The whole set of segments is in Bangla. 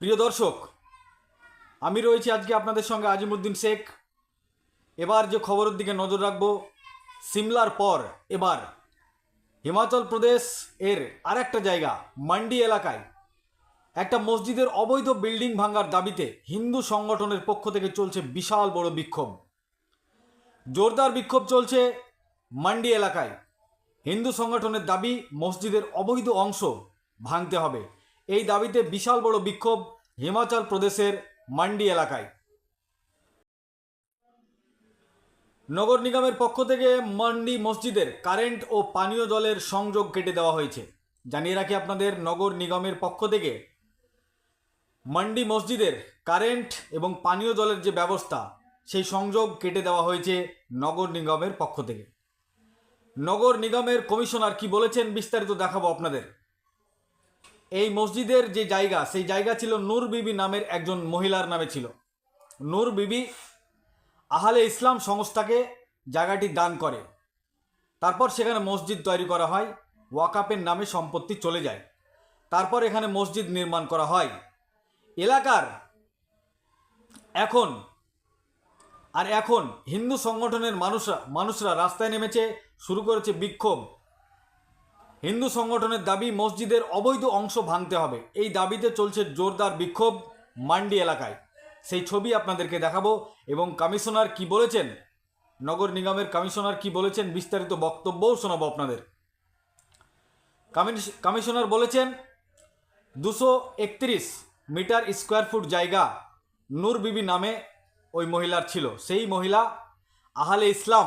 প্রিয় দর্শক, আমি রয়েছি আজকে আপনাদের সঙ্গে আজিমুদ্দিন শেখ। এবার যে খবরের দিকে নজর রাখবো, সিমলার পর এবার হিমাচল প্রদেশ এর আরেকটা জায়গা মান্ডি এলাকায় একটা মসজিদের অবৈধ বিল্ডিং ভাঙার দাবিতে হিন্দু সংগঠনের পক্ষ থেকে চলছে বিশাল বড় বিক্ষোভ। জোরদার বিক্ষোভ চলছে মান্ডি এলাকায়। হিন্দু সংগঠনের দাবি মসজিদের অবৈধ অংশ ভাঙতে হবে। এই দাবিতে বিশাল বড় বিক্ষোভ হিমাচল প্রদেশের মান্ডি এলাকায়। নগর নিগমের পক্ষ থেকে মান্ডি মসজিদের কারেন্ট ও পানীয় জলের সংযোগ কেটে দেওয়া হয়েছে। জানিয়ে রাখি আপনাদের, নগর নিগমের পক্ষ থেকে মান্ডি মসজিদের কারেন্ট এবং পানীয় জলের যে ব্যবস্থা, সেই সংযোগ কেটে দেওয়া হয়েছে নগর নিগমের পক্ষ থেকে। নগর নিগমের কমিশনার কি বলেছেন বিস্তারিত দেখাবো আপনাদের। এই মসজিদের যে জায়গা, সেই জায়গা ছিল নূর বিবি নামের একজন মহিলার নামে ছিল। নূর বিবি আহলে ইসলাম সংস্থাকে জায়গাটি দান করে। তারপর সেখানে মসজিদ তৈরি করা হয়, ওয়াকাফের নামে সম্পত্তি চলে যায়। তারপর এখানে মসজিদ নির্মাণ করা হয়। এলাকার এখন হিন্দু সংগঠনের মানুষরা রাস্তায় নেমেছে, শুরু করেছে বিক্ষোভ। হিন্দু সংগঠনের দাবি মসজিদের অবৈধ অংশ ভাঙতে হবে। এই দাবিতে চলছে জোরদার বিক্ষোভ মান্ডি এলাকায়। সেই ছবি আপনাদেরকে দেখাবো এবং কমিশনার কি বলেছেন, নগর নিগমের কমিশনার কি বলেছেন বিস্তারিত বক্তব্যও শোনাবো আপনাদের। কমিশনার বলেছেন 231 মিটার স্কোয়ার ফুট জায়গা নূর বিবি নামে ওই মহিলার ছিল। সেই মহিলা আহলে ইসলাম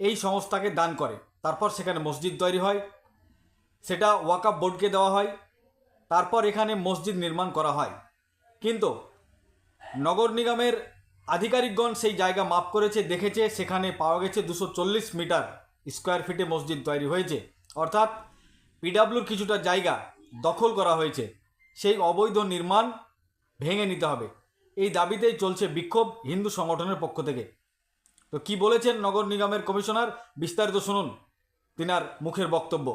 এই সংস্থাকে দান করে। তারপর সেখানে মসজিদ তৈরি হয়, সেটা ওয়াকাফ বোর্ডকে দেওয়া হয়। তারপর এখানে মসজিদ নির্মাণ করা হয়। কিন্তু নগর নিগমের আধিকারিকগণ সেই জায়গা মাপ করেছে, দেখেছে, সেখানে পাওয়া গেছে 240 মিটার স্কোয়ার ফিটে মসজিদ তৈরি হয়েছে। অর্থাৎ পিডাব্লিউর কিছুটা জায়গা দখল করা হয়েছে। সেই অবৈধ নির্মাণ ভেঙে নিতে হবে। এই দাবিতেই চলছে বিক্ষোভ হিন্দু সংগঠনের পক্ষ থেকে। তো কি বলেছেন নগর নিগমের কমিশনার, বিস্তারিত শুনুন তিনার মুখের বক্তব্য।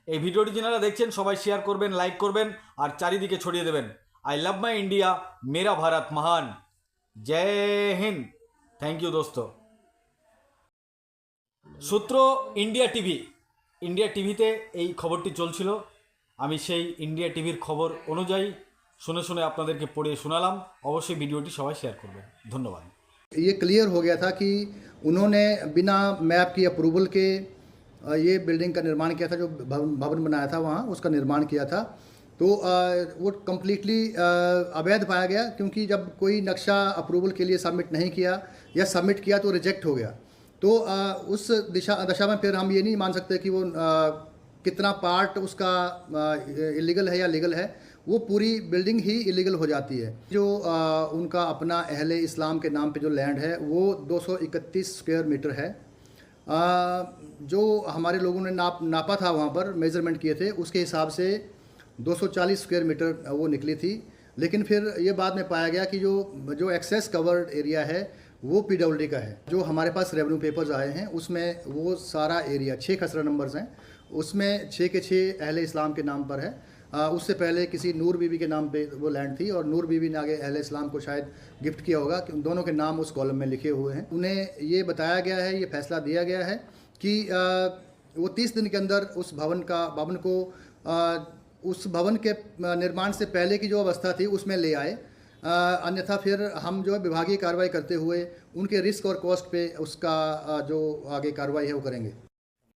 এই ভিডিওটি যারা দেখছেন সবাই শেয়ার করবেন, লাইক করবেন আর চারিদিকে ছড়িয়ে দেবেন। आई लव माई इंडिया, मेरा भारत महान। जय हिंद। थैंक यू दोस्तों। সূত্র ইন্ডিয়া টিভিতে এই খবরটি চলছিল। আমি সেই ইন্ডিয়া টিভির খবর অনুযায়ী শুনে আপনাদেরকে পড়ে শোনালাম। অবশ্যই ভিডিওটি সবাই শেয়ার করবেন। ধন্যবাদ। ये क्लियर हो गया था कि उन्होंने बिना मैप की अप्रूवल के ये बिल्डिंग का निर्माण किया था। जो भवन बनाया था वहाँ उसका निर्माण किया था, तो वो कम्प्लीटली अवैध पाया गया। क्योंकि जब कोई नक्शा अप्रूवल के लिए सबमिट नहीं किया या सबमिट किया तो रिजेक्ट हो गया, तो उस दशा में फिर हम ये नहीं मान सकते कि वो कितना पार्ट उसका इलीगल है या लीगल है। वो पूरी बिल्डिंग ही इलीगल हो जाती है। जो उनका अपना अहले इस्लाम के नाम पे जो लैंड है वो 231 स्क्वायर मीटर है। जो हमारे लोगों ने नापा था, वहाँ पर मेज़रमेंट किए थे, उसके हिसाब से 240 स्क्वायर मीटर वो निकली थी। लेकिन फिर ये बाद में पाया गया कि जो एक्सेस कवर्ड एरिया है वो पीडब्ल्यूडी का है। जो हमारे पास रेवेन्यू पेपर्स आए हैं उसमें वो सारा एरिया 6 खसरा नंबर्स हैं, उसमें 6 के 6 अहले इस्लाम के नाम पर है। उससे पहले किसी नूर बीबी के नाम पे वो लैंड थी और नूर बीबी ने आगे अहले इस्लाम को शायद गिफ्ट किया होगा कि उन दोनों के नाम उस कॉलम में लिखे हुए हैं। उन्हें ये बताया गया है, ये फैसला दिया गया है कि वो 30 दिन के अंदर उस भवन को उस भवन के निर्माण से पहले की जो अवस्था थी उसमें ले आए। अन्यथा फिर हम जो है विभागीय कार्रवाई करते हुए उनके रिस्क और कॉस्ट पे उसका जो आगे कार्रवाई है वो करेंगे।